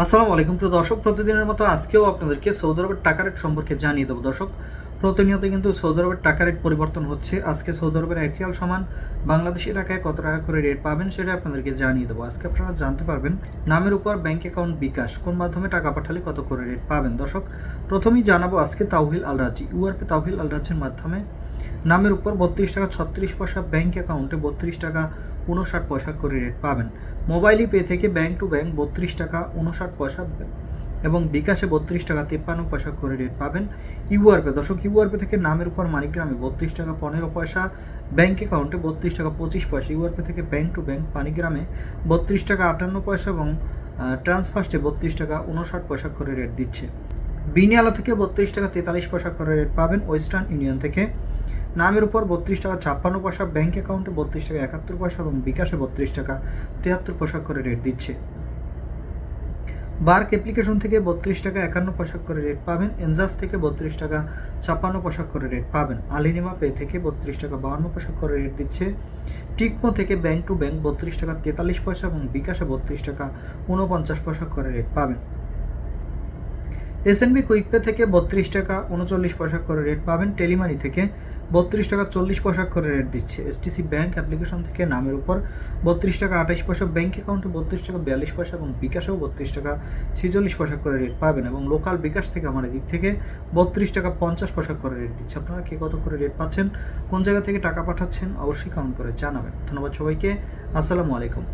আসসালামু আলাইকুম প্রিয় দর্শক, প্রতিদিনের মতো আজকেও আপনাদেরকে সৌদি আরবের টাকা রেট সম্পর্কে জানিয়ে দেবো। দর্শক, প্রতিনিয়ত কিন্তু সৌদি আরবের টাকা রেট পরিবর্তন হচ্ছে। আজকে সৌদি আরবের 1 রিয়াল সমান বাংলাদেশি টাকায় কত টাকা করে রেট পাবেন সেটা আপনাদেরকে জানিয়ে দেবো। আজকে আপনারা জানতে পারবেন নামের উপর ব্যাংক অ্যাকাউন্ট বিকাশ কোন মাধ্যমে টাকা পাঠালে কত করে রেট পাবেন। দর্শক, প্রথমেই জানাবো আজকে তাওহিল আল রাজি ইউআরপি তাওহিল আল রাজির মাধ্যমে নামের উপর 32 টাকা 36 পয়সা, ব্যাংক অ্যাকাউন্টে 32 টাকা 59 পয়সা করে রেট পাবেন। মোবাইলই পে থেকে ব্যাংক টু ব্যাংক 32 টাকা 59 পয়সা এবং বিকাশে 32 টাকা 53 পয়সা করে রেট পাবেন। ইউআরপে দর্শক, ইউআরপে থেকে নামের উপর মানিগ্রামে 32 টাকা 15 পয়সা, ব্যাংক অ্যাকাউন্টে 32 টাকা 25 পয়সা। ইউআরপে থেকে ব্যাংক টু ব্যাংক মানিগ্রামে 32 টাকা 58 পয়সা এবং ট্রান্সফার্স্টে 32 টাকা 59 পয়সা করে রেট দিচ্ছে। বিনিয়ালা থেকে 32 টাকা 43 পয়সা করে রেট পাবেন। ওয়েস্টার্ন ইউনিয়ন থেকে নামের উপর 32 টাকা 56 পয়সা, ব্যাংক অ্যাকাউন্টে 32 টাকা 71 পয়সা এবং বিকাশে 32 টাকা 73 পয়সা করে রেট দিচ্ছে। বার্ক অ্যাপ্লিকেশন থেকে 32 টাকা 51 পয়সা করে রেট পাবেন। এনজাস থেকে 32 টাকা 56 পয়সা করে রেট পাবেন। আলিনিমা পে থেকে 32 টাকা 52 পয়সা করে রেট দিচ্ছে। টিকমো থেকে ব্যাংক টু ব্যাংক 32 টাকা 43 পয়সা এবং বিকাশে 32 টাকা 49 পয়সা করে রেট পাবেন। এসএনবি কুইকপে থেকে 32 টাকা 39 পয়সা করে রেট পাবেন। টেলিমানি থেকে 32 টাকা 40 পয়সা করে রেট দিচ্ছে। এসটিসি ব্যাংক অ্যাপ্লিকেশন থেকে নামের উপর 32 টাকা 28 পয়সা, ব্যাংক অ্যাকাউন্টে 32 টাকা 42 পয়সা এবং বিকাশেও 32 টাকা 46 পয়সা করে রেট পাবেন। এবং লোকাল বিকাশ থেকে আমার দিক থেকে 32 টাকা 50 পয়সা করে রেট দিচ্ছে। আপনারা কে কত করে রেট পাচ্ছেন, কোন জায়গা থেকে টাকা পাঠাচ্ছেন অবশ্যই কমেন্ট করে জানাবেন। ধন্যবাদ সবাইকে। আসসালামু আলাইকুম।